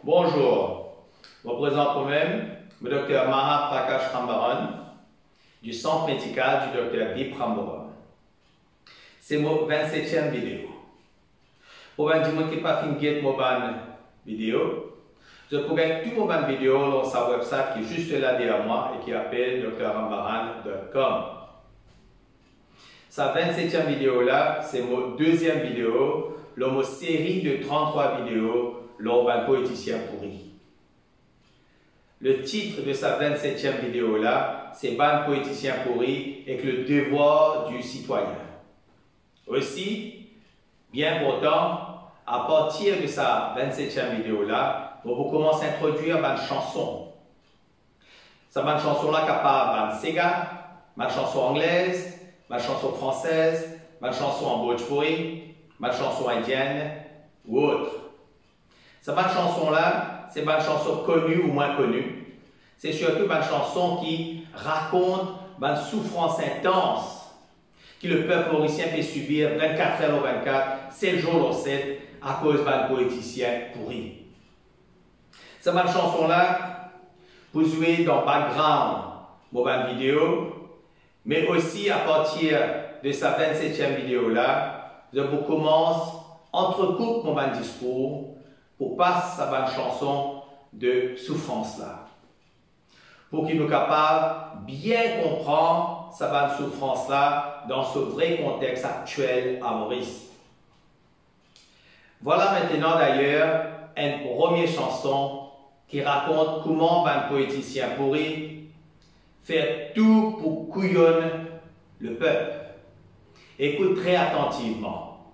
Bonjour, je me présente moi-même, le Dr Maha Prakash Rambaran, du centre médical du Dr Deep Rambaran. C'est ma 27e vidéo. Pour vous dire que je n'ai pas fini de ma vidéo, je peux gagner toute ma vidéo dans sa website qui est juste là derrière moi et qui appelle drrambaran.com. Sa 27e vidéo là, c'est ma deuxième vidéo dans ma série de 33 vidéos l'urban poéticien pourri. Le titre de sa 27e vidéo là, c'est Ban poéticien pourri avec le devoir du citoyen. Aussi, bien pourtant, à partir de sa 27e vidéo là, on va commencer à introduire une chanson. Sa bonne chanson là capable de Sega, ma chanson anglaise, ma chanson française, ma chanson en Bhojpuri, ma chanson indienne ou autre. Cette bonne chanson là, c'est une chanson connue ou moins connue. C'est surtout une chanson qui raconte une souffrance intense que le peuple mauricien peut subir 24 heures sur 24, 7 jours sur 7 à cause d'un poéticien pourri. Cette bonne chanson là, vous jouez dans le background de ma vidéo, mais aussi à partir de sa 27e vidéo là, je vous commence entrecoupe mon discours pour passer sa bonne chanson de souffrance là. Pour qu'il nous capable bien comprendre sa bonne souffrance là dans ce vrai contexte actuel à Maurice. Voilà maintenant d'ailleurs une première chanson qui raconte comment un poéticien pourri fait tout pour couillonner le peuple. Écoute très attentivement.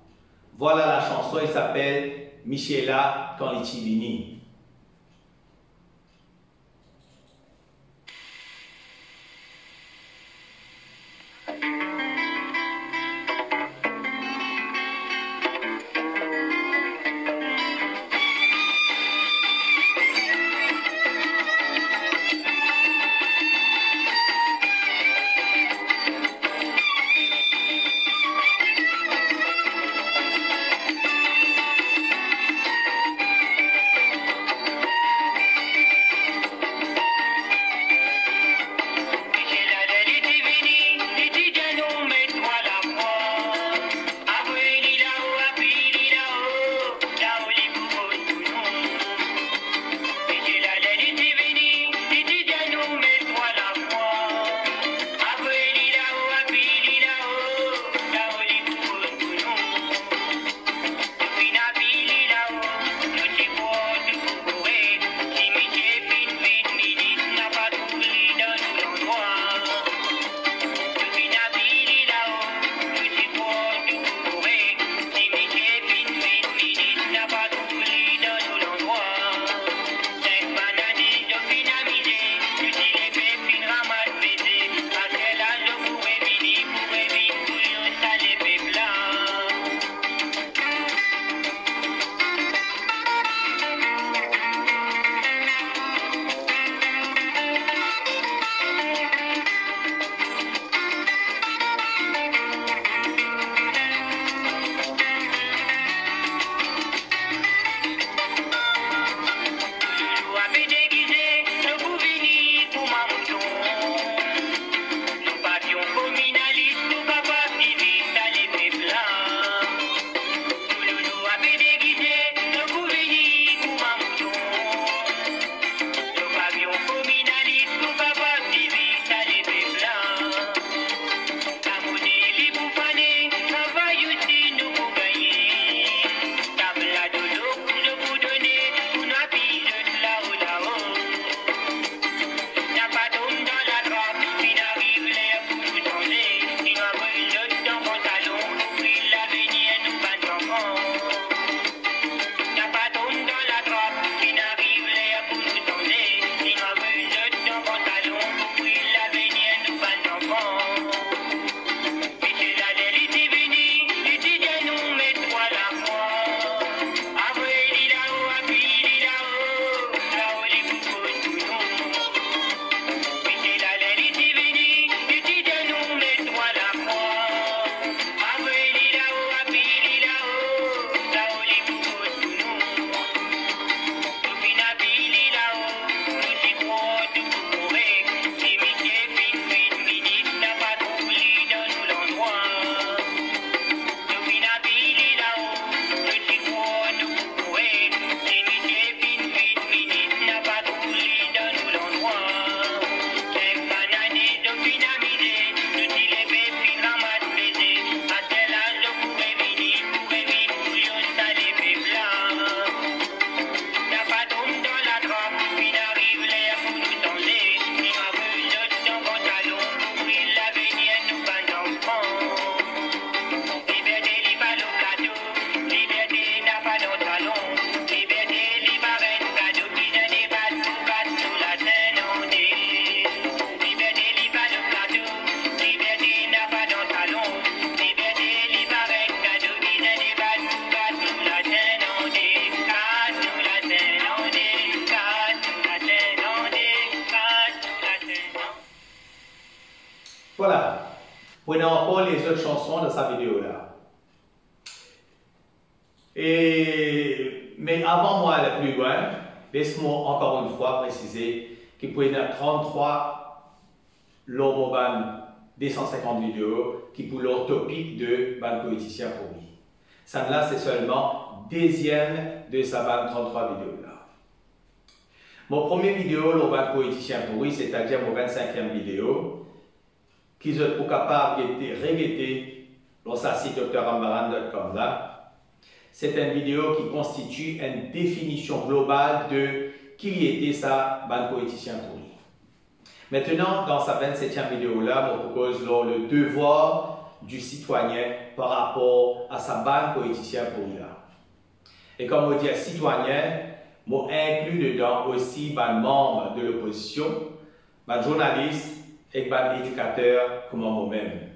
Voilà la chanson, elle s'appelle Michela Kanlichibini. Prenez encore les autres chansons de sa vidéo là. Mais avant moi aller plus loin, laisse-moi encore une fois préciser qu'il peut y avoir 33 l'homoban 250 vidéos qui pour leur topic de ban politicien pour lui. Ça là, c'est seulement deuxième de sa ban 33 vidéos là. Mon premier vidéo, le ban politicien pour lui, c'est-à-dire mon 25e vidéo, qui est pour capable de regretter dans sa site drrambaran.com là. C'est une vidéo qui constitue une définition globale de qui était sa ban politicien pour lui. Maintenant, dans sa 27e vidéo là, on propose le devoir du citoyen par rapport à sa ban politicien pour lui là. Et comme on dit citoyen, on inclut dedans aussi ban membre de l'opposition, ban journaliste et ban éducateur comme moi-même.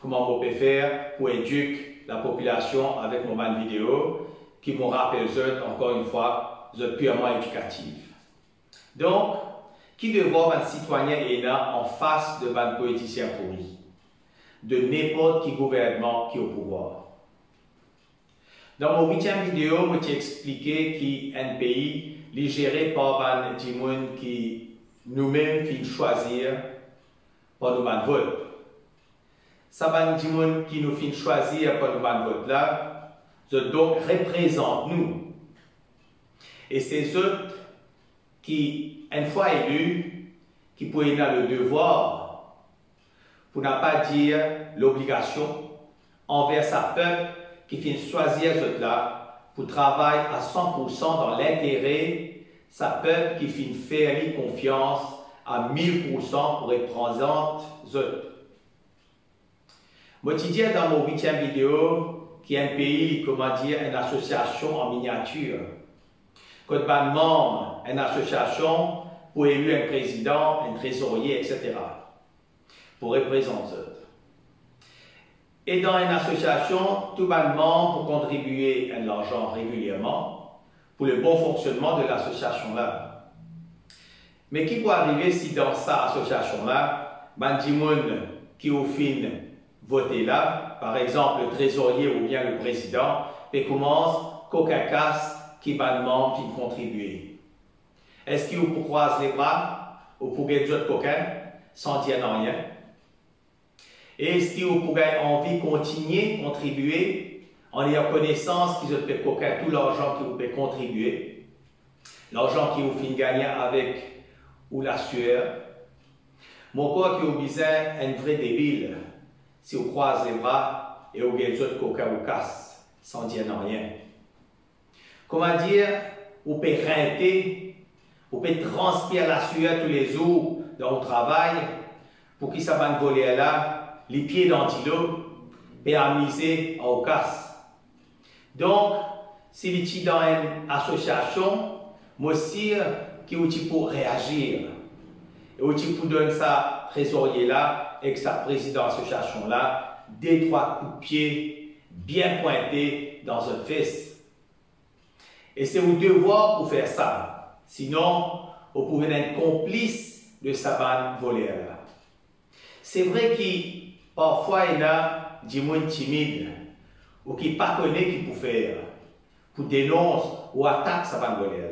Comment on peut faire pour éduquer la population avec mon ban vidéo qui me rappelle encore une fois purement éducative. Donc, qui devoir un citoyen est là en face de ban politicien pour lui, de n'importe qui gouvernement qui est au pouvoir. Dans mon 8e vidéo, je t'ai expliqué qu'un pays est géré par ban gens qui nous-mêmes finissent choisir par nos ban vote. Ça ban gens qui nous finissent choisir par nos ban vote là, donc représentent nous. Et c'est eux qui, une fois élus, qui pourraient avoir le devoir, pour ne pas dire l'obligation, envers sa peuple qui finit choisir ce là pour travailler à 100% dans l'intérêt, sa peuple qui finit faire confiance à 1000% pour représenter eux. Moi, je dis dans mon 8e vidéo qu'il y a un pays, comment dire, une association en miniature. Quand ban membre, une association pour élire un président, un trésorier, etc. pour représenter eux. Et dans une association, tout ban membre pour contribuer à l'argent régulièrement pour le bon fonctionnement de l'association-là. Mais qui peut arriver si dans cette association-là, ban gens qui au fin voter là, par exemple le trésorier ou bien le président, et commence qu'aucun casse qui ban membre qui contribuer. Est-ce qu'il peut croiser les bras ou pour gagner d'autres coquins sans dire rien? Et est-ce qu'il pourrait envie de continuer à contribuer en ayant connaissance qu'ils ont fait coquin tout l'argent qu'ils peuvent contribuer, l'argent qu'ils ont gagner avec ou la sueur? Mon corps qui a besoin un vrai débile si on croise les bras et on gagne d'autres coquins ou casse sans dire rien. Comment dire, on peut renter, on peut transpirer la sueur tous les jours dans le travail pour qu'ils s'abandonnent voler là. Les pieds d'antilope et amuser au casse. Donc, si les gens dans une association, moi aussi, qui est pour réagir, et qui pour donner sa trésorier là, et que sa président d'association là, 2-3 coups de pied bien pointés dans un fesse. Et c'est au devoir pour faire ça. Sinon, vous pouvez être complice de sa bande volée là. C'est vrai qu'il parfois, il y a des gens timides ou qui ne connaissent pas qui pour faire, pour dénoncer ou attaquer sa bande volée.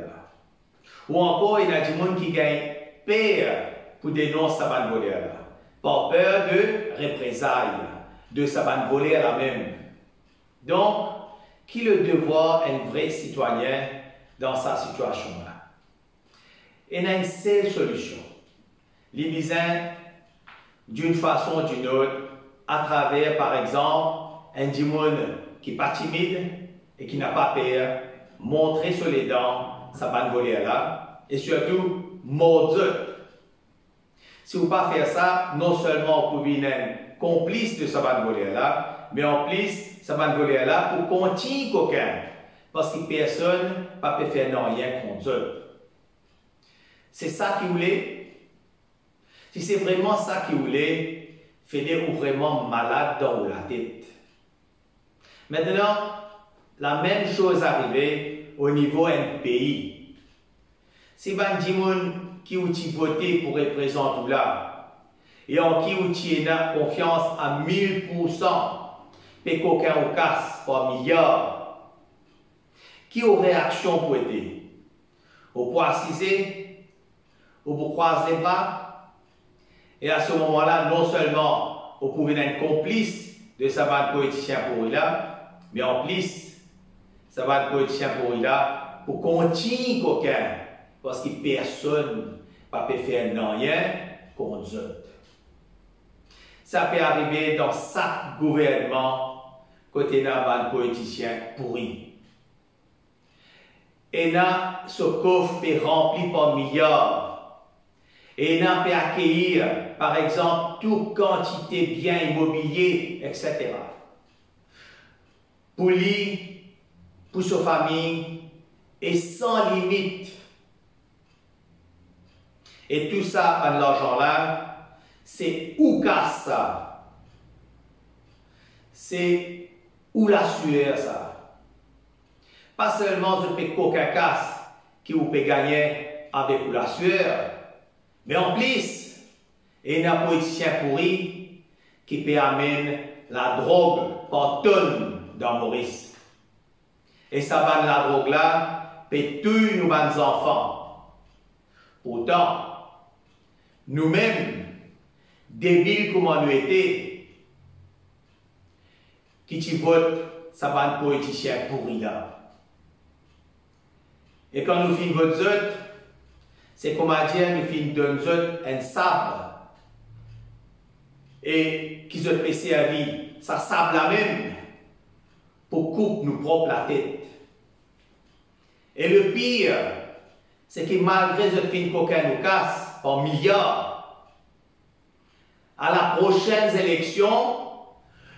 Ou encore, il y a des gens qui gagnent peur pour dénoncer sa bande volée, par peur de représailles de sa bande volée même. Donc, qui le devoir un vrai citoyen dans sa situation-là? Il y a une seule solution. Les besoins, d'une façon ou d'une autre, à travers, par exemple, un dimon qui n'est pas timide et qui n'a pas peur, montrer sur les dents sa bande volée là, et surtout, mordre. Si vous ne pas faire ça, non seulement vous pouvez être complice de sa bande volée là, mais en plus, sa bande volée là pour continuer coquin, parce que personne ne peut faire rien contre eux. C'est ça qu'il voulait. Si c'est vraiment ça qu'il voulait, faites-vous vraiment malade dans la tête. Maintenant, la même chose arrivée au niveau d'un pays. Si les gens qui ont voté pour représenter là, et en qui vous tiens confiance à 1000%, et qu'aucun au casse par milliard. Qui aux réactions pour aider? Au point assiser, au pour croiser les bras, et à ce moment-là, non seulement vous pouvez être complice de sa bande politicien pour là, mais en plus, sa bande politicien pour là, pour continuer quelqu'un, parce que personne ne peut faire rien contre eux. Ça peut arriver dans chaque gouvernement côté d'un bande politicien pourri. Et là, ce coffre est rempli par milliards. Et là, peut accueillir, par exemple, toute quantité de biens immobiliers, etc. Pour lui, pour sa famille, et sans limite. Et tout ça, par l'argent-là, c'est où casse ça? C'est où la sueur ça? Pas seulement je peux qu'aucun casse qui vous peut gagner avec la sueur, mais en plus, il y a un politicien pourri qui peut amener la drogue par tonnes dans Maurice. Et ça va la drogue là, peut tuer nos enfants. Pourtant, nous-mêmes, débiles comme nous étions, qui tu votes, ça va un politicien pourri là. Et quand nous finissons votre zot, c'est comme à dire, nous finissons d'un zot un sabre. Et qui se fait servir, ça sable la même, pour couper nous propres la tête. Et le pire, c'est que malgré ce film qu'aucun nous casse en milliards, à la prochaine élection,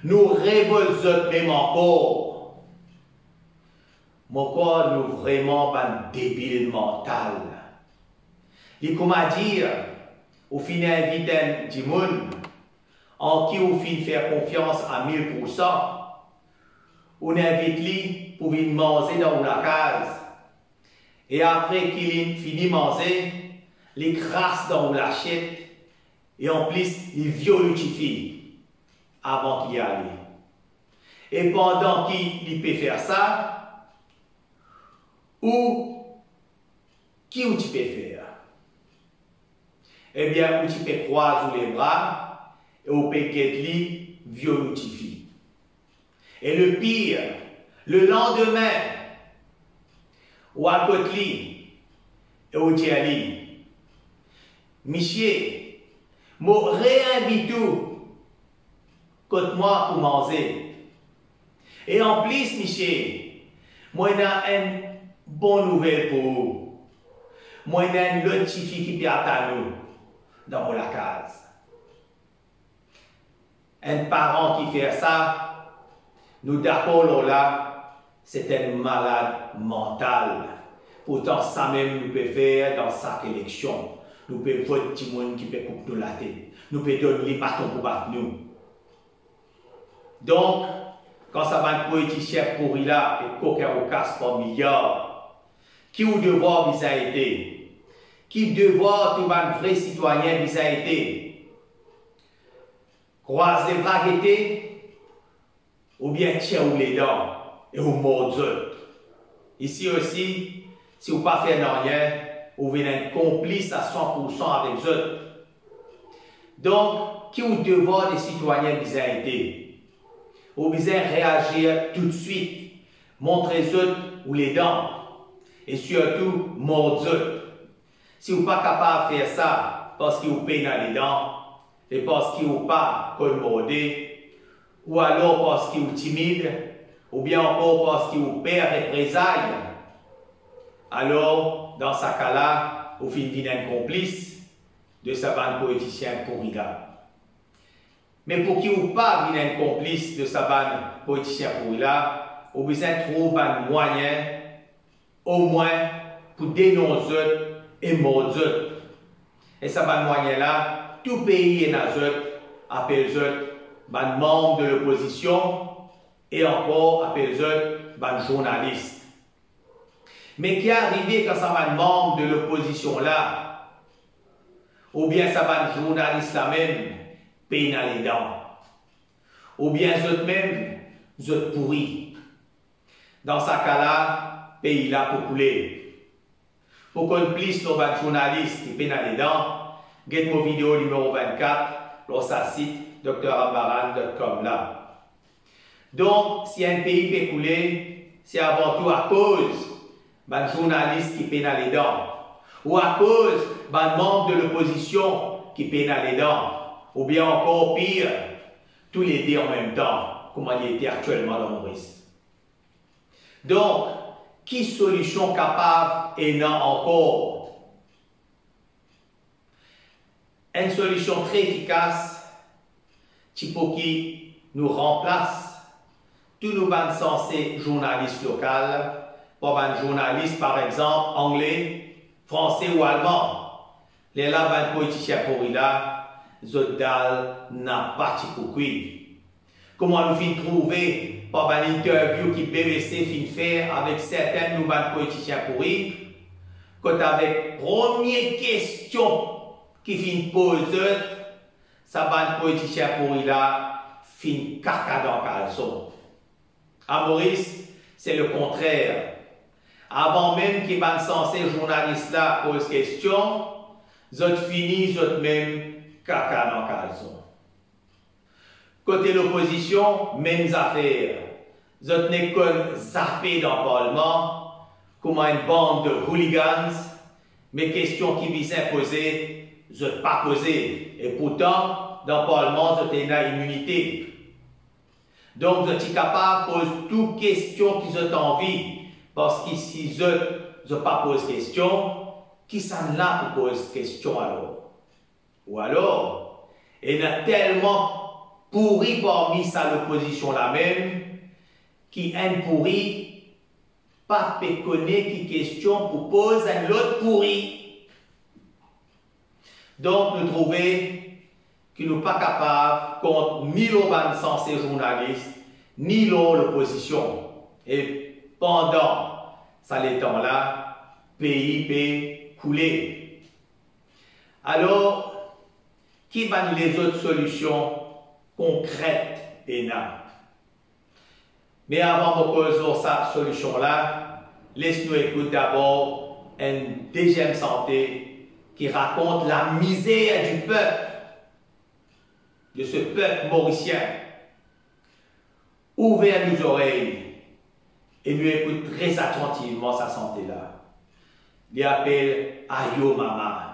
nous révoltons même encore. Mon corps nous vraiment un débile mental. Et comment dire, au final, inviter du monde, en qui au fin faire confiance à 1000%, on invite lui pour venir manger dans la case. Et après qu'il finit de manger, il crasse dans l'assiette et en plus, il violifie avant qu'il y aille. Et pendant qu'il peut faire ça, ou qui tu peux faire? Eh bien, tu peux croiser les bras et au péquet lui violifie. Et le pire, le lendemain, ou à côté et au diali, monsieur, me réinvite contre moi pour manger. Et en plus, monsieur, moi j'ai une bonne nouvelle pour vous. Moi j'ai une autre fille qui peut attendre dans la case. Un parent qui fait ça, nous d'accord là, c'est un malade mental. Pourtant, ça même nous peut faire dans chaque élection. Nous pouvons voter petit monde qui peut couper nous la tête. Nous pouvons donner les bâtons pour battre nous. Donc, quand ça va un politicien pourri là, et qu'aucun au casse par milliard, qui ou devoir vis à été? Qui devoir tout un vrai citoyen vis à été? Croise les bras ou bien tiens ou les dents et au mort Ici aussi, si vous ne pas faire rien, vous venez être complice à 100% avec eux. Donc, qui vous devoir des citoyens vis-à-vis? Vous besoin réagir tout de suite, montrer eux ou les dents, et surtout mordre eux. Si vous n'êtes pas capable de faire ça parce que vous payez dans les dents, et parce que vous n'êtes pas commodé, ou alors parce que vous êtes timide, ou bien encore parce que vous perdez représailles, alors, dans ce cas-là, vous finissez un complice de sa bande politicien pourri là. Mais pour qui vous pas un complice de sa bande politicien pourri là, vous besoin de trouver un moyen, au moins, pour dénoncer et mordre. Et ça bande moyen là, tout pays est dans eux, appelle eux, ban membre de l'opposition, et encore appelle eux, ban journaliste. Mais qui est arrivé quand ça va être membre de l'opposition là, ou bien ça va un journaliste là même, paye dans les dents, ou bien eux même, eux pourris. Dans ce cas-là, pays là pour couler. Pour qu'on puisse nos journalistes qui paye dans les dents, get mon vidéo numéro 24, dans sa site drambaran.com là. Donc, si un pays peut couler, c'est avant tout à cause d'un journaliste qui paye dans les dents, ou à cause d'un membre de l'opposition qui paye dans les dents, ou bien encore pire, tous les deux en même temps, comme il était actuellement dans Maurice. Donc, qui solution capable est là encore? Une solution très efficace, qui nous remplace tous nos censés journalistes locaux par un journaliste, par exemple, anglais, français ou allemand. Les là, politiciens pour là, Zodal n'a pas de comment nous fin trouver par une interview qui BBC fin faire avec certains nouvelles politiciens pourris, quand avec première question qui fin poser, ça va un politicien pourri là, fin caca dans caleçon. À Maurice, c'est le contraire. Avant même qu'il va censé journaliste là pose question, zot fini zot même caca dans caleçon. Côté l'opposition, mêmes affaires. Zot n'est qu'un zappé dans le Parlement, comme une bande de hooligans, mais questions qui visent à poser, zot pas posées. Et pourtant, dans le Parlement, zot est une immunité. Donc, vous êtes capable de poser toutes questions qui ont envie. Parce que si je ne pas pose question, qui s'en là pour poser question alors? Ou alors, il y a tellement pourri parmi ça l'opposition la même, qui est pourri, pas connaître qui question pour poser un autre pourri. Donc, nous trouvons que nous ne sommes pas capables contre ni l'urban censé journaliste, ni l'opposition. Et pendant ça les temps-là, pays peut couler. Alors, qui sont les autres solutions concrètes et là? Mais avant de poser cette solution-là, laisse-nous écouter d'abord une deuxième santé qui raconte la misère du peuple, de ce peuple mauricien. Ouvrez nos oreilles et nous écoute très attentivement sa santé-là. Il appelle Ayo Mama.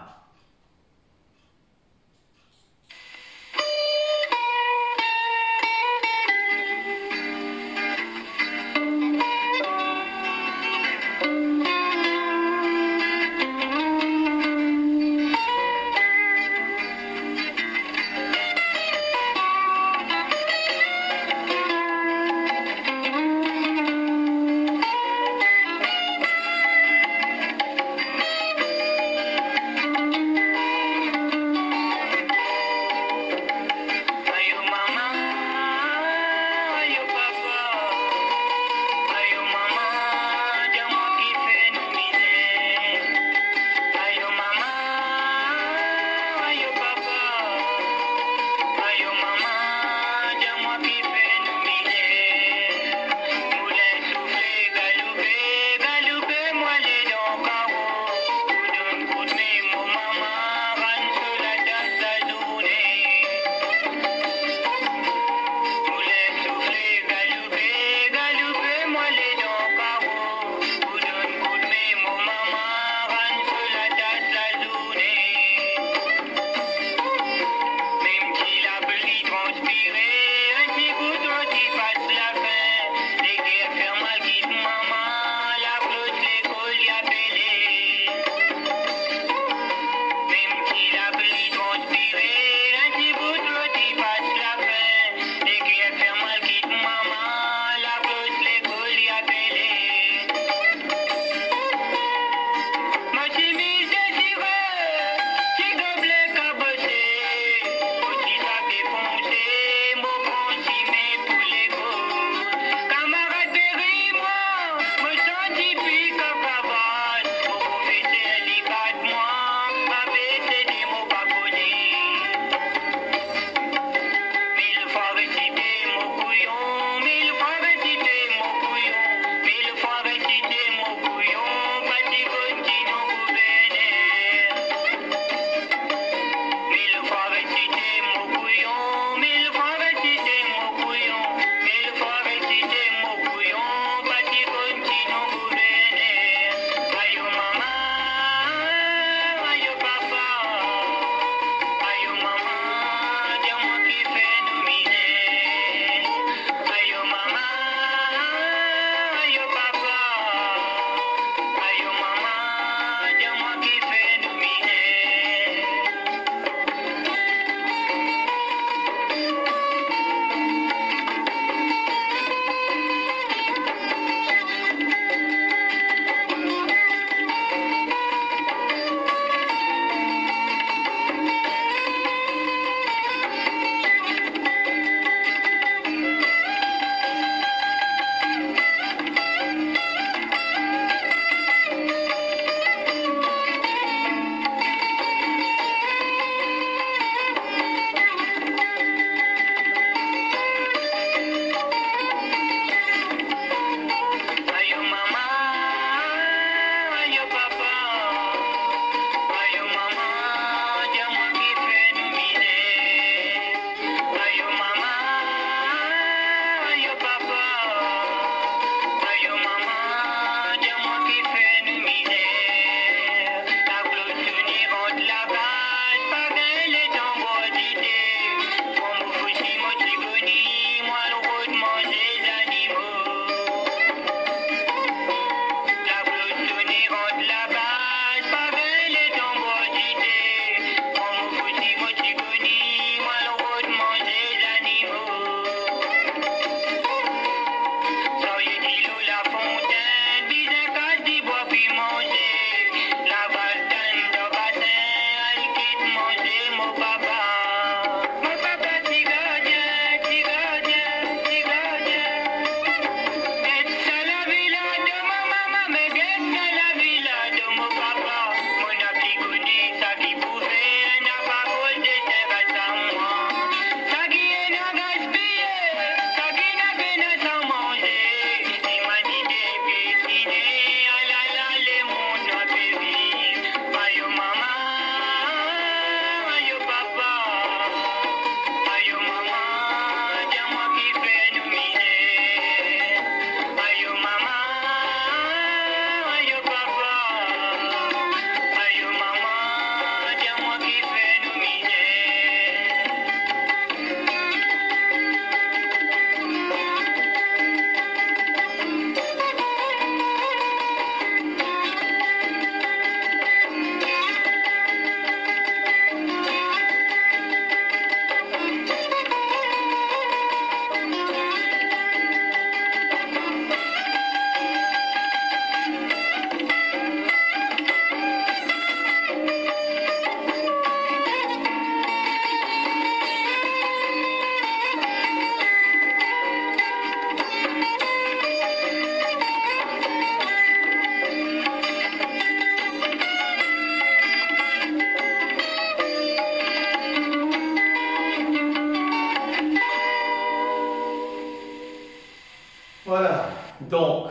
Voilà. Donc,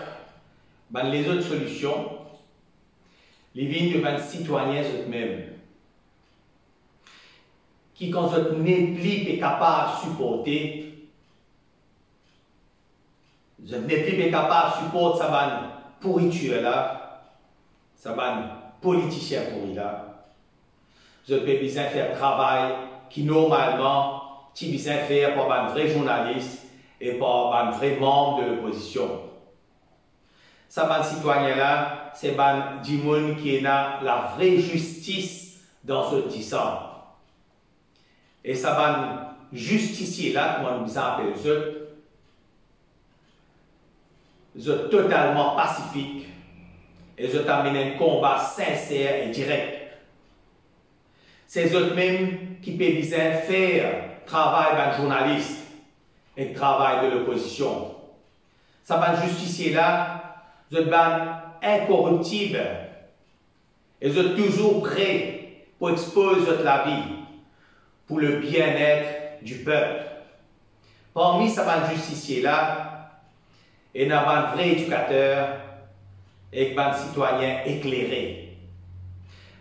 ben, les autres solutions, les vignes de citoyens eux-mêmes, qui, quand vous n'êtes plus capable de supporter, vous n'êtes plus capable de supporter sa pourriture là, sa politicien pourri là, vous avez besoin de faire un travail qui normalement, tu besoin de faire par un vrai journaliste et par un vrai membre de l'opposition. Ça, citoyen là, c'est du monde qui a la vraie justice dans ce disant. Et ça, justicier là, comme on nous appelle, c'est totalement pacifique et je t'amène un combat sincère et direct. C'est eux-mêmes qui peuvent faire travail d'un journaliste et travail de l'opposition. Ça va justicier là, vous êtes incorruptible et vous êtes toujours prêt pour exposer votre la vie pour le bien-être du peuple. Parmi ces justiciers là, il y a un vrai éducateur et un citoyen éclairé.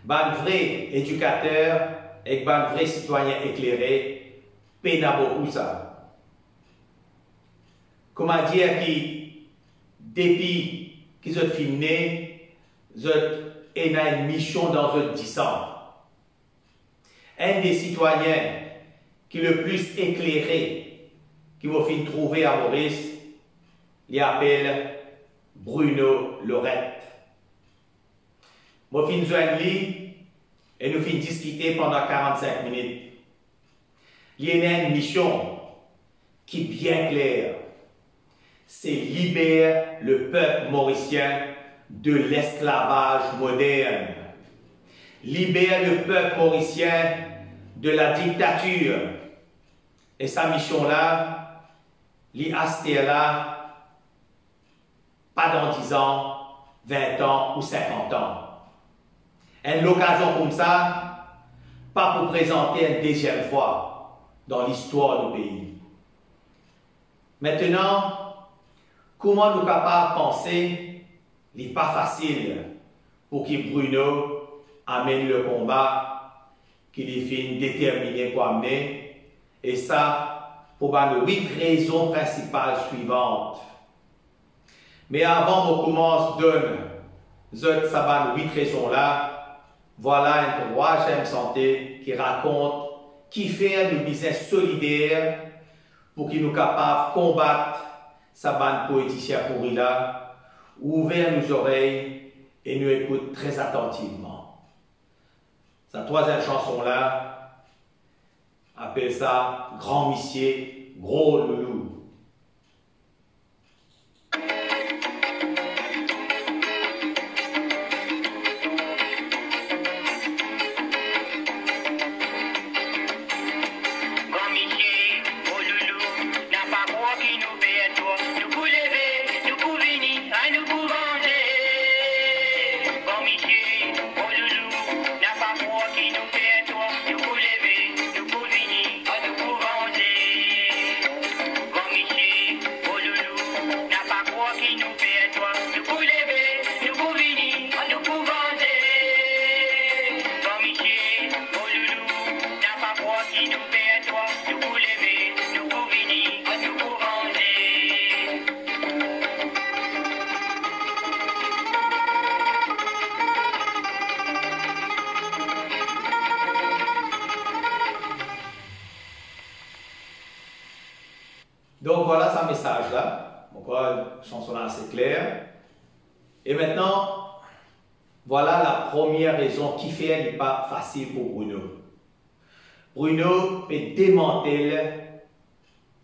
Un vrai éducateur et un vrai citoyen éclairé, peine beaucoup ça. Comment dire que depuis qu'ils ont fini, ils ont une mission dans votre disant. Un des citoyens qui est le plus éclairé, qui va finir trouver à Maurice, il appelle Bruno Lorette. Moi, je joindre lui et nous finissons discuter pendant 45 minutes. Il y a une mission qui est bien claire. C'est libérer le peuple mauricien de l'esclavage moderne. Libérer le peuple mauricien de la dictature. Et sa mission-là, là, pas dans 10 ans, 20 ans ou 50 ans. Une occasion comme ça, pas pour présenter une deuxième fois dans l'histoire du pays. Maintenant, comment nous sommes capables de penser, il n'est pas facile pour que Bruno amène le combat, qu'il est fin déterminé pour amener, et ça pour les 8 raisons principales suivantes. Mais avant qu'on commence à 8 raisons-là, voilà une troisième santé qui raconte qui fait du business solidaire pour qu'il nous capable de combattre sa bande politicien pourri là, ouvrir nos oreilles et nous écoute très attentivement. Sa troisième chanson-là appelle ça Grand Missier, Gros Loulou. Donc voilà ce message-là. Donc voilà, chanson-là assez claire. Et maintenant, voilà la première raison qui fait n'est pas facile pour Bruno. Bruno peut démanteler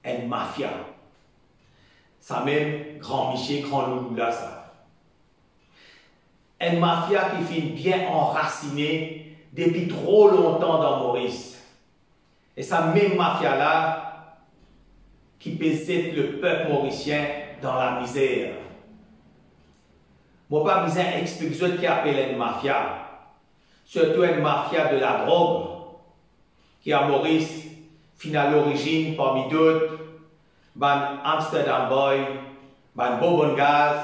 une mafia. Ça même grand Michel, grand loulou là, ça. Une mafia qui finit bien enracinée depuis trop longtemps dans Maurice. Et sa même mafia là, qui pèse le peuple mauricien dans la misère. Moi, pas besoin d'expliquer ce qui appelle une mafia. Surtout une mafia de la drogue, qui à Maurice, finit à l'origine, parmi d'autres, ban Amsterdam Boy, ban bonbon gaz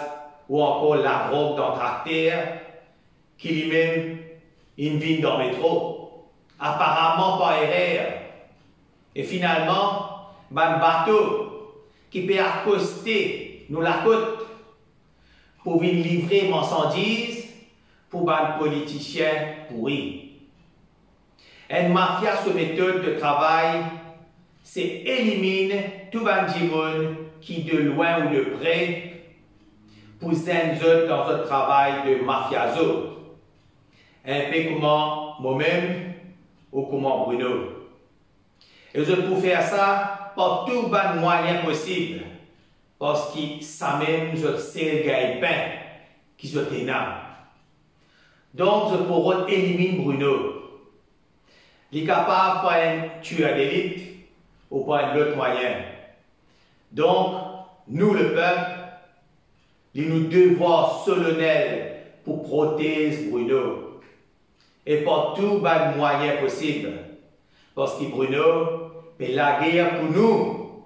ou encore la drogue dans tracteur qui lui-même une ville dans le métro, apparemment pas erreur. Et finalement, ban bateau qui peut accoster nous la côte pour venir livrer marchandises pour ban politiciens pourris. Une mafia sous méthode de travail, c'est éliminer tout ban monde qui de loin ou de près pour s'injecter dans un travail de mafiazo. Un peu comme moi-même ou comme Bruno. Et je peux faire ça par tout ban moyen possible. Parce que ça même, je sais le gagne-pain qui se ténèbre. Donc, je pourrais éliminer Bruno. Il est capable de faire un tueur d'élite ou pas un autre moyen. Donc, nous, le peuple, il nous devoir solennel pour protéger Bruno. Et par tout bon moyen possible. Parce que Bruno fait la guerre pour nous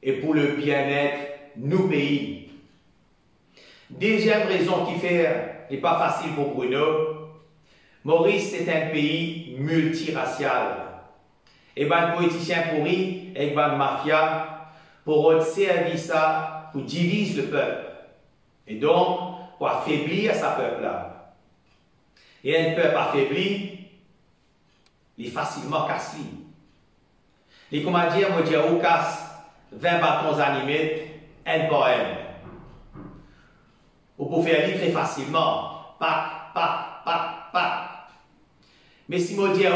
et pour le bien-être de nos pays. Deuxième raison qui fait n'est pas facile pour Bruno. Maurice, c'est un pays multiracial. Et ben politiciens pourris et ben mafia pour servir ça pour diviser le peuple. Et donc, pour affaiblir sa peuple-là. Et un peuple affaibli, il est facilement cassé. Les commandiers vont dire, on casse 20 bâtons animés, un poème. Vous pouvez faire lire très facilement. Pac, pac, pac, pac. Mais si vous dites,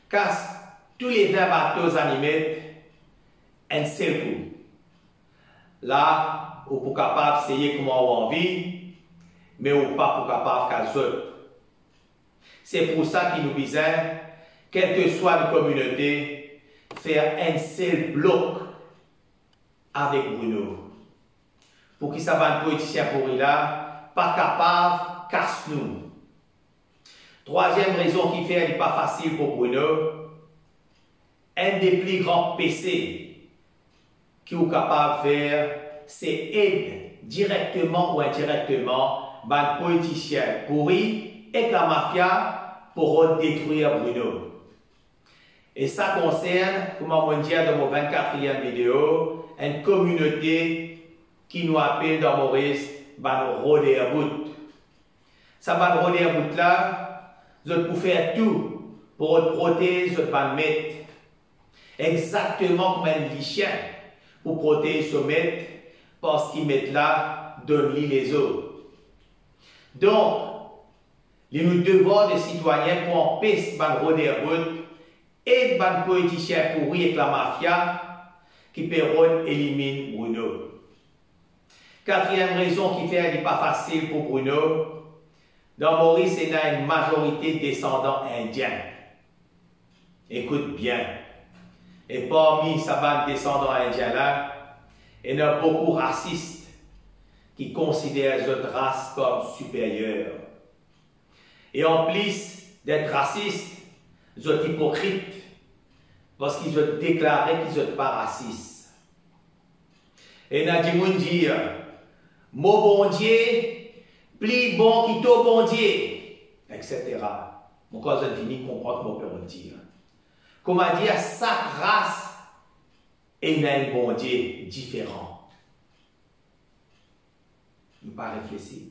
casse tous les 20 bateaux animés, un seul coup. Là, vous êtes capable d'essayer comment vous envie, mais vous n'êtes pas capable de faire ça. C'est pour ça qu'il nous disait, quelle que soit la communauté, faire un seul bloc avec Bruno. Pour qu'il s'abat un politicien pourri là, pas capable, casse-nous. Troisième raison qui fait elle n'est pas facile pour Bruno, un des plus grands PC qui est capable de faire, c'est aider directement ou indirectement un politicien pourri et la mafia pour détruire Bruno. Et ça concerne, comme on dit dans mon 24e vidéo, une communauté qui nous appelle dans Maurice, ban Rodeabout. Ça ban Rodeabout là, je peux faire tout pour protéger ce ban maître. Exactement comme un chien pour protéger ce maître, parce qu'il met là, donne-lui les autres. Donc, il nous devoir de citoyens pour empêcher ban Rodeabout et ban politicien pourri avec la mafia qui peut éliminer Bruno. Quatrième raison qui fait n'est pas facile pour Bruno, dans Maurice, il y a une majorité de descendants indiens. Écoute bien. Et parmi ces descendants indiens là, il y en a beaucoup racistes qui considèrent les autres races comme supérieures. Et en plus d'être racistes, ils sont hypocrites parce qu'ils ont déclaré qu'ils ne sont pas racistes. Et Nadimoun dit, mon bon Dieu, plus bon qui ton bon Dieu, etc. Mon cousin finit comprendre mon père dire. Comment dire, sa race est un bon Dieu différent. Nous pas réfléchir.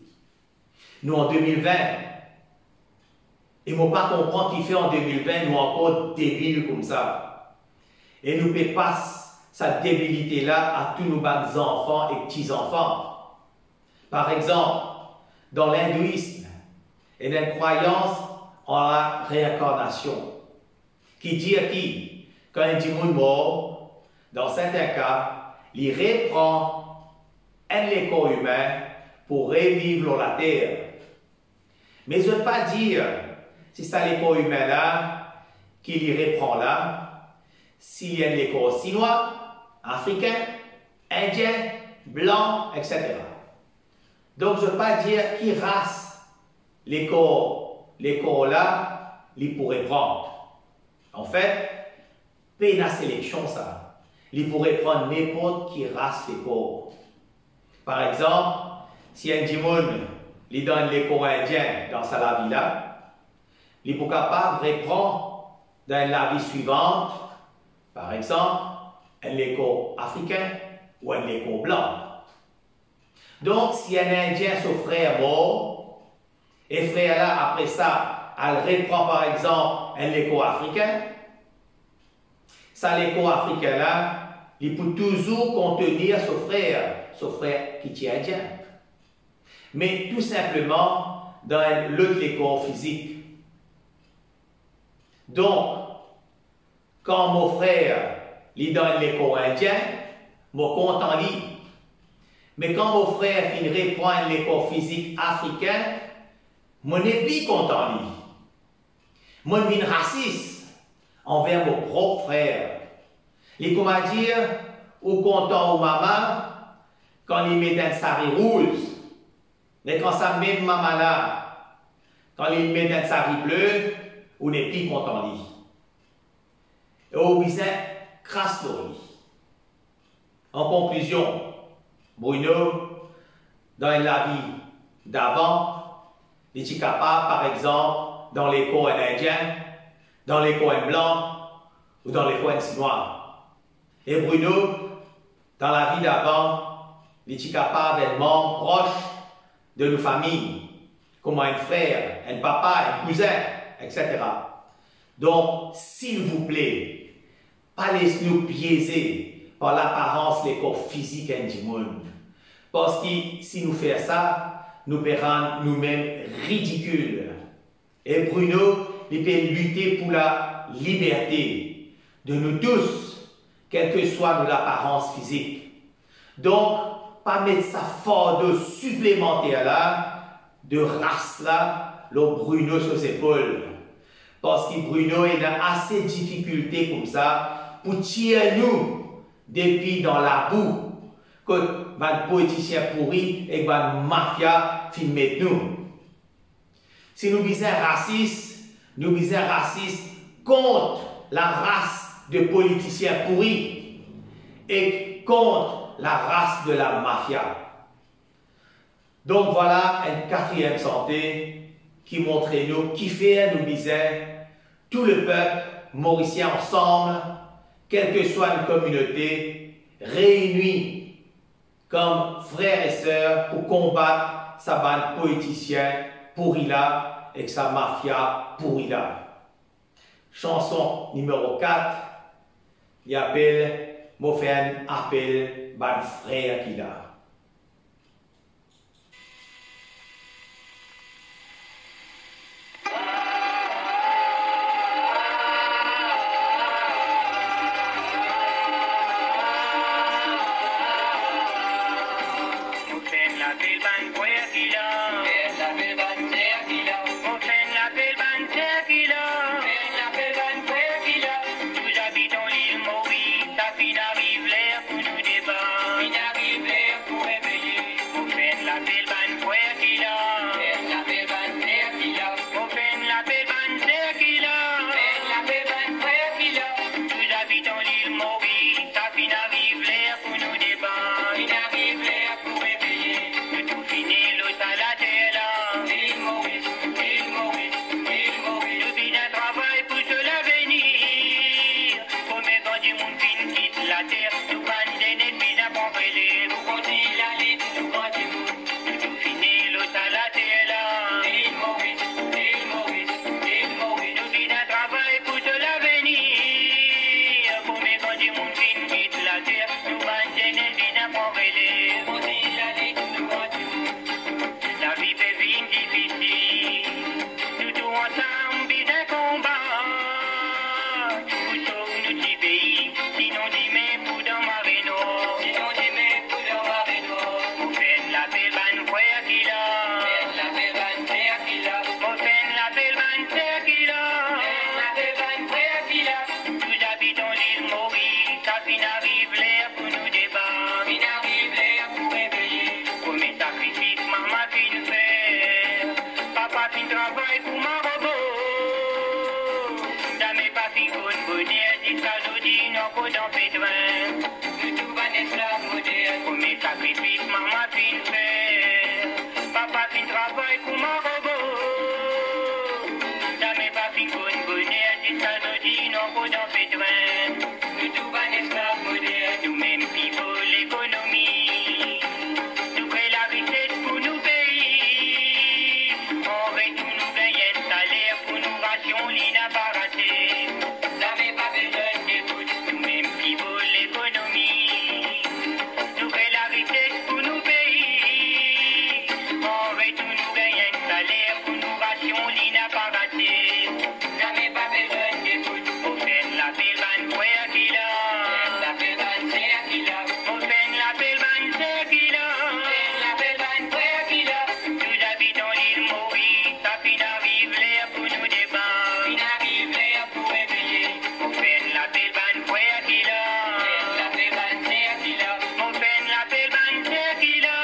Nous en 2020, ils ne vont pas comprendre qu'il fait en 2020, nous encore débiles comme ça. Et nous ne pas cette débilité-là à tous nos enfants et petits-enfants. Par exemple, dans l'hindouisme, il y a une croyance en la réincarnation, qui dit que quand un démon mort, dans certains cas, il reprend un corps humain pour revivre la terre. Mais je ne veux pas dire, si c'est le corps humain là, qu'il y reprend là, s'il y a les corps chinois, africains, indiens, blancs, etc. Donc je ne veux pas dire qui race les corps là, ils pourraient prendre. En fait, c'est la sélection ça. Ils pourraient prendre n'importe qui race les corps. Par exemple, si un dimoun lui donne l'écho indien dans sa villa, il est capable de reprendre dans la vie suivante, par exemple, un écho africain ou un écho blanc. Donc, si un Indien, son frère mort, et frère là, après ça, elle reprend par exemple un écho africain, ça l'écho africain là, il peut toujours contenir son frère qui est indien. Mais tout simplement dans l'autre écho physique. Donc, quand mon frère lui donne l'écho indien, mon compte en ligne. Mais quand mon frère finirait prendre l'écho physique africain, mon n'est plus content lui. Moi, je suis raciste envers mon propre frère. Et comment dire, au content au maman, quand il met un sari rouge, mais quand ça même maman là, quand il met un sari bleu, on n'est plus content lui. Et au besoin, crasse lui. En conclusion, Bruno, dans la vie d'avant, il était capable, par exemple, dans les coins indiens, dans les coins blancs ou dans les coins chinois. Et Bruno, dans la vie d'avant, il était capable d'être membre proche de nos familles, comme un frère, un papa, un cousin, etc. Donc, s'il vous plaît, pas laissez-nous biaiser par l'apparence des corps physiques du monde. Parce que si nous faisons ça, nous verrons nous-mêmes ridicules. Et Bruno, il peut lutter pour la liberté de nous tous, quelle que soit notre apparence physique. Donc, pas mettre sa fardeau supplémentaire là, de race là, le Bruno sur ses épaules. Parce que Bruno il a assez de difficultés comme ça pour tirer nous depuis dans la boue que les politiciens pourris et les mafia filment nous. Si nous disons racistes contre la race de politiciens pourris et contre la race de la mafia. Donc voilà une quatrième santé qui montre nous, qui fait, nous disait, tout le peuple mauricien ensemble, quelle que soit une communauté, réunis comme frères et sœurs pour combattre sa bande politicien pourri là et sa mafia pourri là. Chanson numéro 4, il appelle, Mofen appelle bande frère qu'il a. Sacrifice, maman, papa fin travail pour ma robot. Jamais pas fin bonne bonheur, dit ça nous dit non pour dans pétrin. Nous tout ban esclaves modernes, nous même people l'économie. Nous créons la richesse pour nous pays. On retourne nous gagner un salaire pour nous ration l'inapparate. Jamais pas besoin d'écoute, nous même people l'économie. Nous créons la richesse pour nous pays. On retourne nous gagner un salaire pour nous ration l'inapparate. Jamais pas besoin d'écoute, on fait la belle bande frère qui l'a. La belle bande frère qui l'a. On fait la belle bande frère qui l'a. La belle bande frère qui l'a. Nous habitons l'île Maurice, ça fin arrive l'air pour nous débattre. Fin arrive l'air pour réveiller. On fait la belle bande frère qui l'a. La belle bande frère qui l'a. On fait la belle bande frère qui l'a.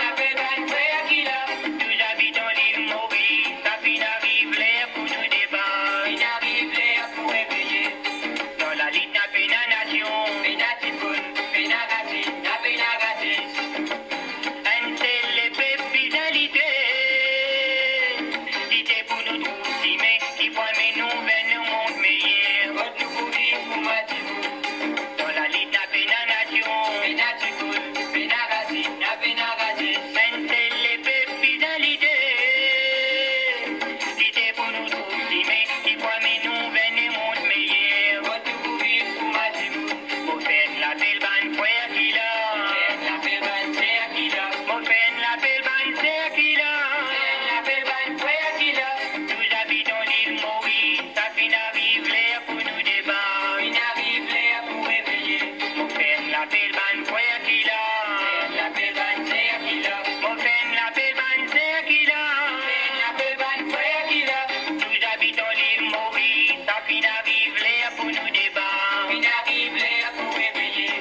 La belle bande frère qui l'a. Nous habitons l'île Maurice, ça fin arrive l'air pour nous débattre. Fin arrive l'air pour réveiller. Dans la ligne n'a pas la nation. Pénatipun, pénagati, n'a pénagati. Un c'est les pénalités. C'était pour nous trouver, mais qui voit mes nouvelles, nous monde meilleur. Votre nouveau vivre pour Matibou. Dans la ligne n'a pas la nation. Pénatipun, pénagati, n'a pénagati. Un c'est les pénalités. C'était pour nous trouver, mais qui voit mes nouvelles, nous monde meilleur. Votre nouveau vivre pour Matibou. Mon fait la belle bande frère qui l'a. La belle bande frère qui l'a. Mon fait la belle bande frère qui l'a. La belle bande frère qui l'a. Nous habitons l'île Maurice, ça fin arrive l'air pour nous débattre. Fin arrive l'air pour réveiller. Mon fait la belle bande frère qui l'a. La belle bande frère qui l'a. Mon fait la belle bande frère qui l'a. La belle bande frère qui l'a. Nous habitons l'île Maurice, ça fin arrive l'air pour nous débattre. Fin arrive l'air pour réveiller.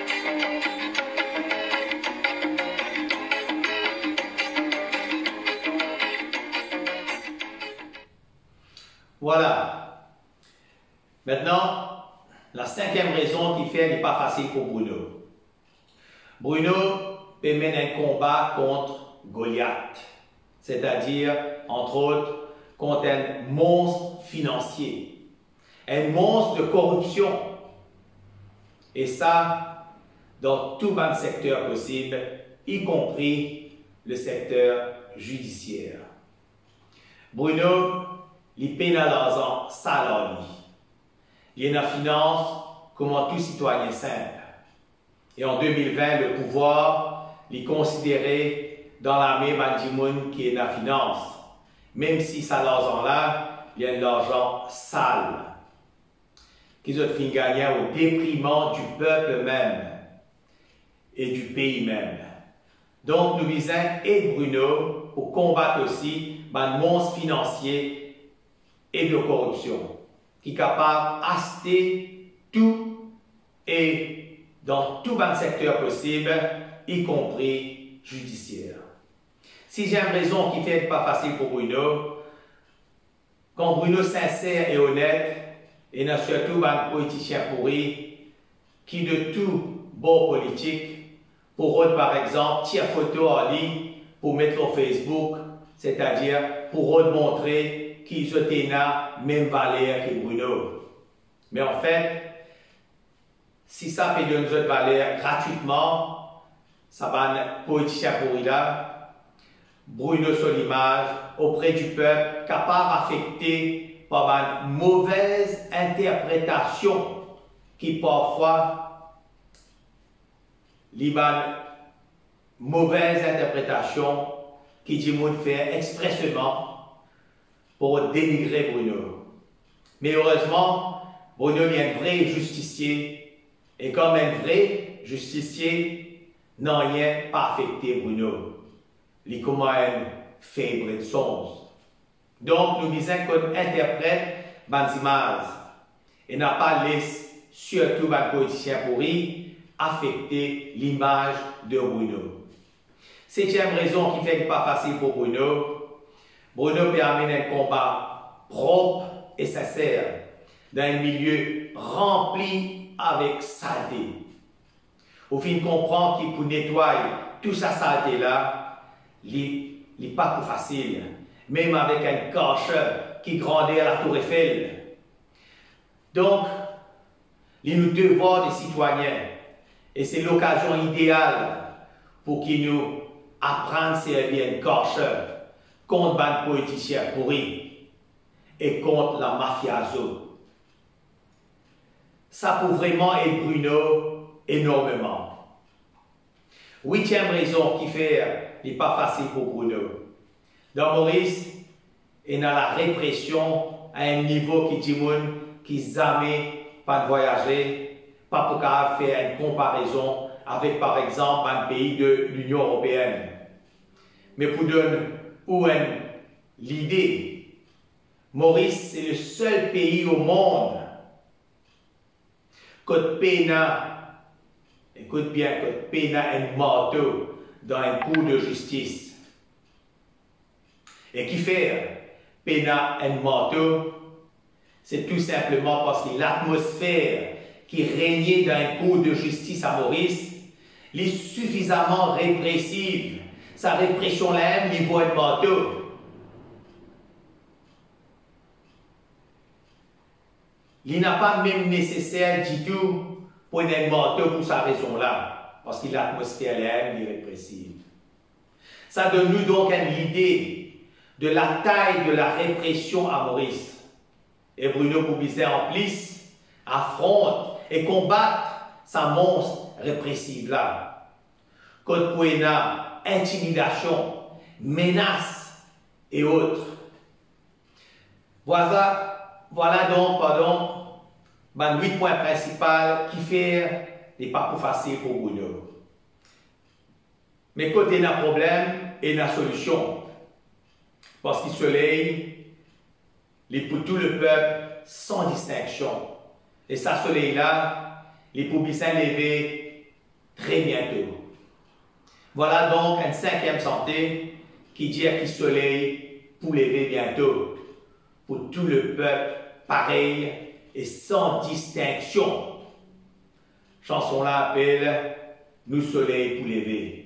Voilà. Maintenant, la cinquième raison qui fait n'est pas facile pour Bruno. Bruno peut mener un combat contre Goliath, c'est-à-dire, entre autres, contre un monstre financier, un monstre de corruption. Et ça, dans tout le secteur possible, y compris le secteur judiciaire. Bruno, il pénalise l'argent salarié. Il y a une finance comme tout citoyen simple. Et en 2020, le pouvoir est considéré dans l'armée Bandimoun qui est la finance. Même si ça l'argent-là, il y a de l'argent sale. Qu'ils ont fait gagner au déprimant du peuple même et du pays même. Donc, nous visons et Bruno pour combattre aussi le monstre financier et de corruption, qui est capable d'acheter tout et dans tout le secteur possible, y compris judiciaire. Sixième raison qui fait pas facile pour Bruno, quand Bruno sincère et honnête, et n'a surtout un politicien pourri, qui de tout beau politique, pour eux par exemple, tire photo en ligne pour mettre sur Facebook, c'est-à-dire pour eux montrer qu'ils ont la même valeur que Bruno. Mais en fait, si ça peut donner une valeur gratuitement, ça va un politicien pourri là, Bruno sur l'image, auprès du peuple, capable d'affecter par une mauvaise interprétation qui parfois, une mauvaise interprétation qui dit qu'on fait expressément pour dénigrer Bruno. Mais heureusement, Bruno est un vrai justicier et comme un vrai justicier, n'a rien pas affecté Bruno. Il comme un faible de sens. Donc, nous disons qu'on interprète les images et n'a pas laissé, surtout les politiciens pourris, affecter l'image de Bruno. Septième raison qui fait que ce n'est pas facile pour Bruno, Bruno peut amener un combat propre et sincère dans un milieu rempli avec saleté. Au fin de comprendre qu'il peut nettoyer toute sa saleté-là, il n'est pas plus facile, même avec un cacheur qui grandit à la Tour Eiffel. Donc, nous devoir des citoyens, et c'est l'occasion idéale pour qu'ils nous apprennent à servir un cacheur contre les politiciens pourris et contre la mafiazo. Ça peut vraiment aider Bruno énormément. 8e raison qui fait n'est pas facile pour Bruno. Dans Maurice, il y a la répression à un niveau qui dit qui jamais pas voyager, pas pour faire une comparaison avec par exemple un pays de l'Union européenne. Mais pour donner l'idée, Maurice c'est le seul pays au monde que pena, écoute bien, que pena un marteau dans un cours de justice. Et qui fait pena un marteau, c'est tout simplement parce que l'atmosphère qui régnait dans un cours de justice à Maurice est suffisamment répressive. Sa répression là, niveau de marteau. Il n'a pas même nécessaire du tout pour un marteau pour sa raison-là, parce que l'atmosphère là est répressive. Ça donne nous donc une idée de la taille de la répression à Maurice. Et Bruno Boubizet en plus affronte et combat sa monstre répressive-là. Code Poena, intimidation, menace et autres. Voilà donc, les 8 points principaux qui fait n'est pas plus facile pour Bruno. Mais côté d'un problème et une solution. Parce que le soleil est pour tout le peuple sans distinction. Et ce soleil-là, les pour bien lever très bientôt. Voilà donc une 5e santé qui dit que le soleil pour lever bientôt. Pour tout le peuple, pareil et sans distinction. Chanson-là appelle « Nous soleil pour lever ».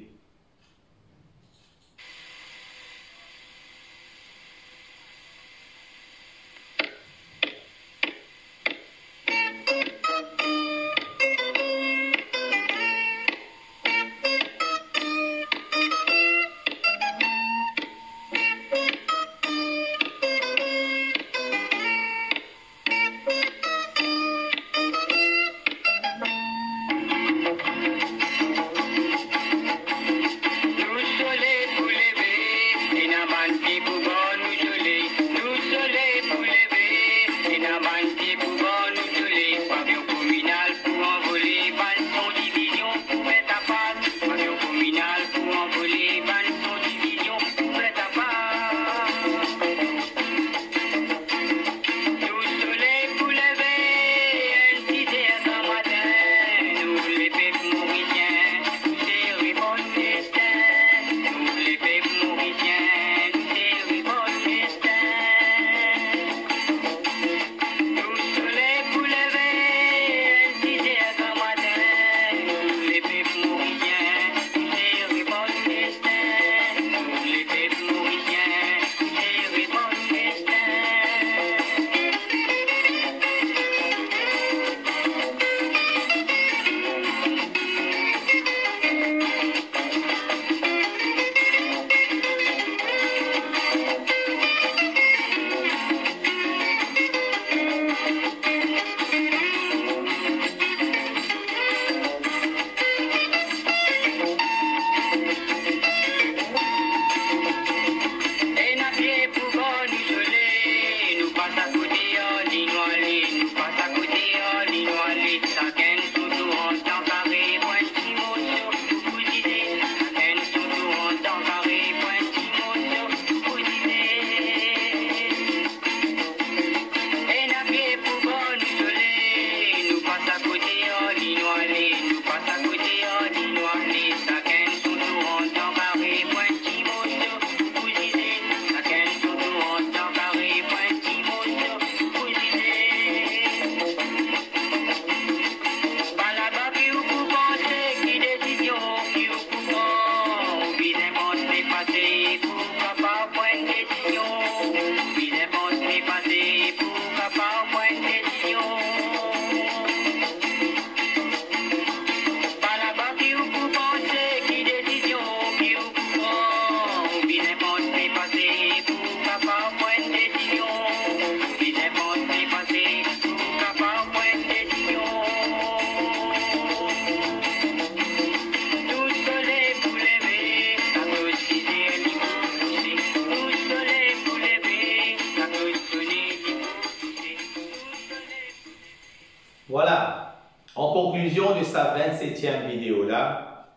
sa 27e vidéo là,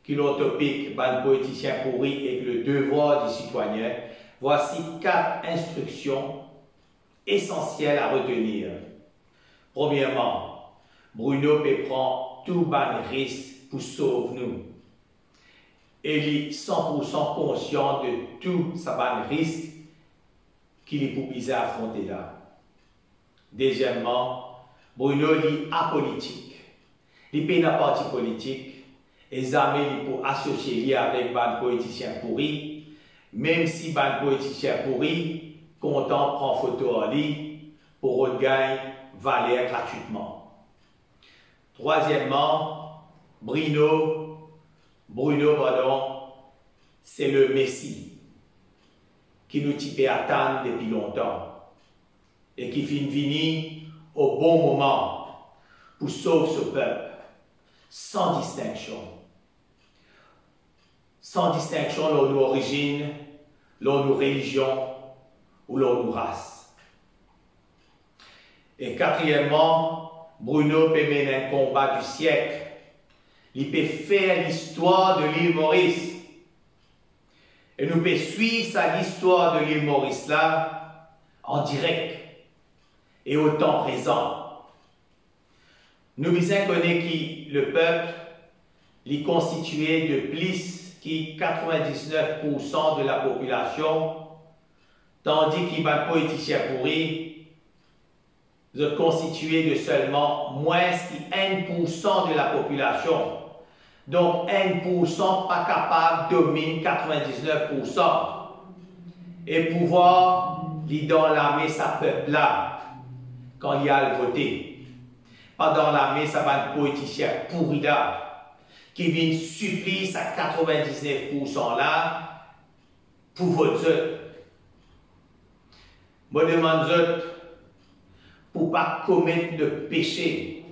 qui l'ont topic ban politicien pourri et le devoir du citoyen, voici 4 instructions essentielles à retenir. Premièrement, Bruno peut prendre tout ban risque pour sauver nous. Il est 100% conscient de tout ça ban risque qu'il est pour à affronter là. Deuxièmement, Bruno est apolitique. Il n'est pas un parti politique. Et jamais pour associer avec ban politicien pourri, même si ban politicien pourri, content prend photo en lui pour regagner valeur gratuitement. Troisièmement, Bruno, c'est le Messie qui nous type attendre depuis longtemps et qui finit venir au bon moment pour sauver ce peuple sans distinction. Sans distinction dans nos origines, dans nos religions ou dans nos races. Et quatrièmement, Bruno peut mener un combat du siècle. Il peut faire l'histoire de l'île Maurice. Et nous pouvons suivre sa l'histoire de l'île Maurice là en direct et au temps présent. Nous devons connaître que le peuple est constitué de plus qui 99% de la population, tandis qu'il va un politicien pourri, est constitué de seulement moins que 1% de la population. Donc 1% pas capable de dominer 99%. Et pouvoir lui dans l'armée sa peuple là, quand il y a le voté. Pas dans l'armée, ça va un politicien pourri là, qui vient supplier à 99% là pour voter. Je demande pour ne pas commettre de péché,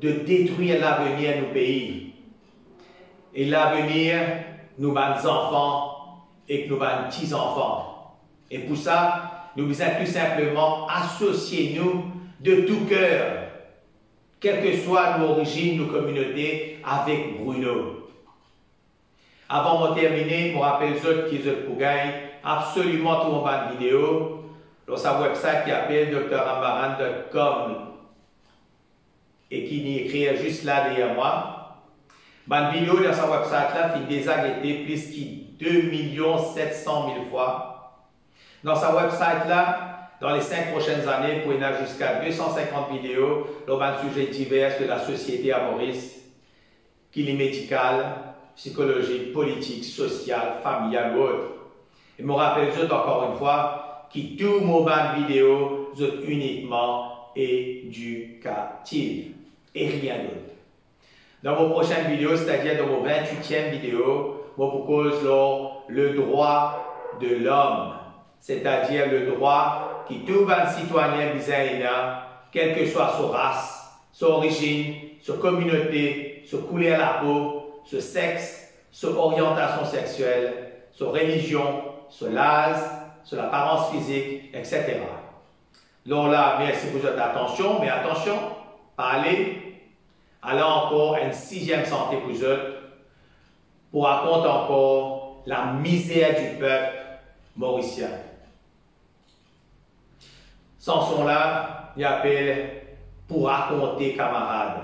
de détruire l'avenir de nos pays. Et l'avenir, nous avons enfants et nos petits-enfants. Et pour ça, nous devons tout simplement associer nous de tout cœur, quelles que soient nos origines, nos communautés, avec Bruno. Avant de terminer, je vous rappelle qu'ils ont pour gagner absolument tout mon bande vidéo dans sa website qui s'appelle dramaran.com et qui n'y écrit juste là derrière moi. Bande vidéo dans sa website là fait déjà été plus que 2 700 000 fois. Dans sa website là, dans les 5 prochaines années, vous pouvez avoir jusqu'à 250 vidéos sur des sujets divers de la société à Maurice, qu'il est médical, psychologique, politique, social, familial ou autre. Et je me rappelle encore une fois que tous mes vidéos sont uniquement éducatives et rien d'autre. Dans vos prochaines vidéos, c'est-à-dire dans vos 28e vidéos, je vous propose le droit de l'homme, c'est-à-dire le droit que tout citoyen bizarre, quelle que soit sa race, son origine, sa communauté, sa couleur de la peau, ce sexe, sa orientation sexuelle, sa religion, son âge, son apparence physique, etc. Donc là, merci pour votre attention, mais attention, allez encore une 6e santé pour vous, pour raconter encore la misère du peuple mauricien. Sans son là, il appelle pour raconter camarades.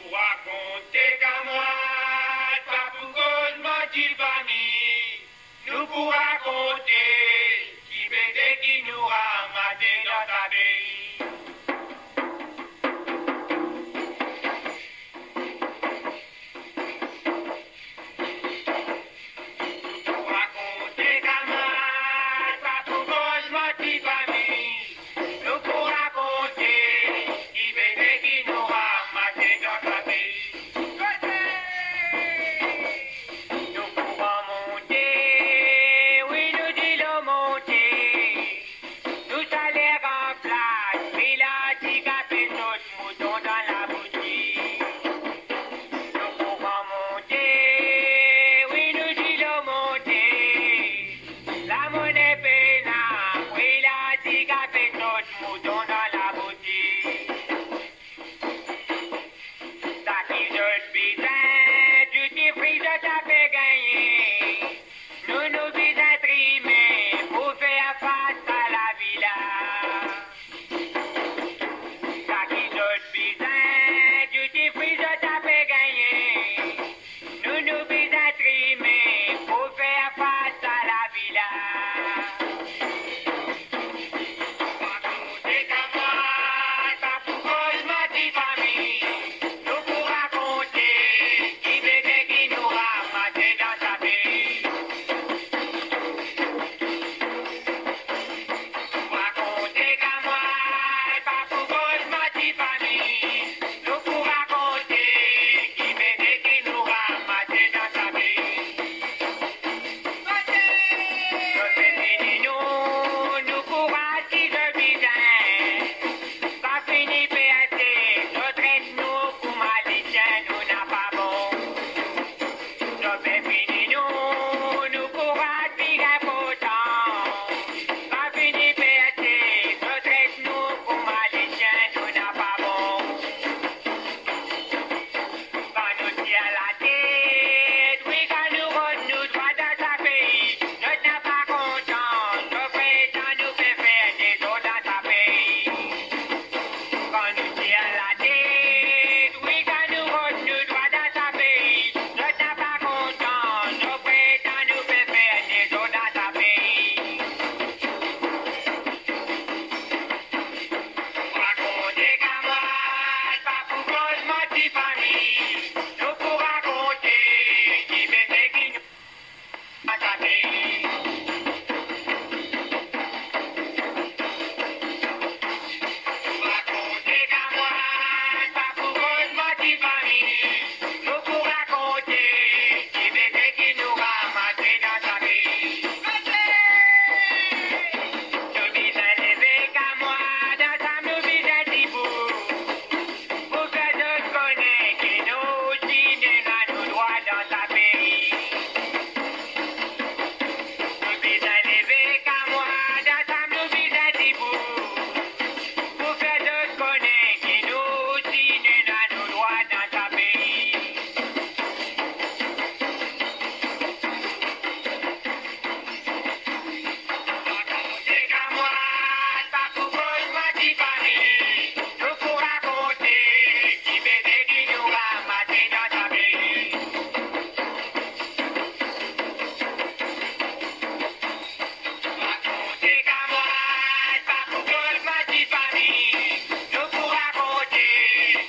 Pour raconter camarades, pas pour cause motif famille, nous pour raconter qui baiser qui nous ramasse dans ta pays.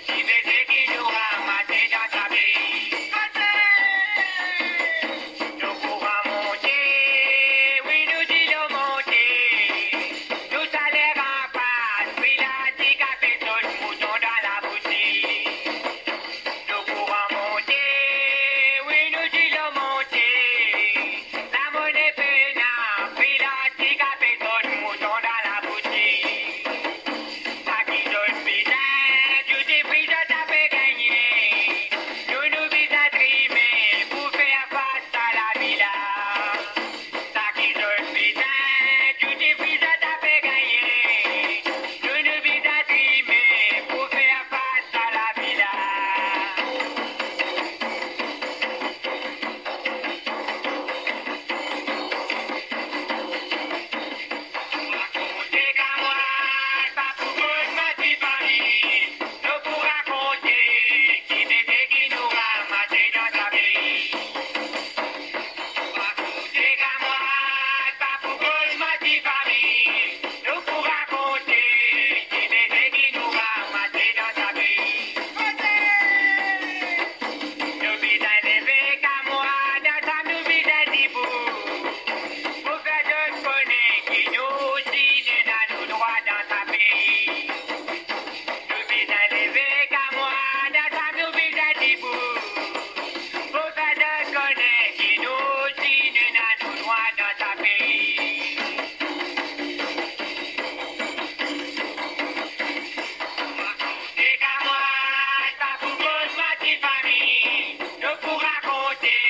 qui baiser qui nous ramassait dans sa vie. Nous courons monter, oui nous disons monter. Nous salaires en face, puis la tique a fait son mouton dans la boutique. Nous courons monter, oui nous disons monter. La monnaie peinant, puis la tique a fait son mouton dans la boutique. Ça qui donne bizarre, tout est pris de taper gagner. Nous nous vis à trimer pour faire face à la villa. Ça qui donne bizarre, tout est pris de taper gagner. Nous nous vis à trimer pour faire face à la villa. Racontez qu'à moi, pas pour bonne ma petite famille. Nous pour raconter qui bébé qui nous ramassait dans sa vie. Racontez qu'à moi, pas pour bonne ma petite famille. Nous pour raconter qui bébé qui nous ramassait dans sa vie. Nous vise à lever qu'à moi, dans sa nous vise à debout. Pour faire de connaître qui nous signe dans nos droits dans sa pays. Nous vise à lever qu'à moi, dans sa nous vise à debout. Pour faire de connaître qui nous signe dans nos droits dans sa pays. Racontez qu'à moi, pas pour cause ma petite famille. Nous pour raconter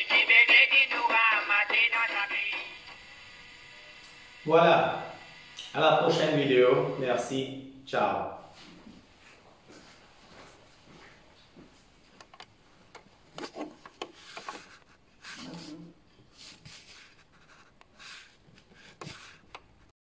qui bébé qui nous ramassait dans sa vie. Voilà. À la prochaine vidéo. Merci. Ciao.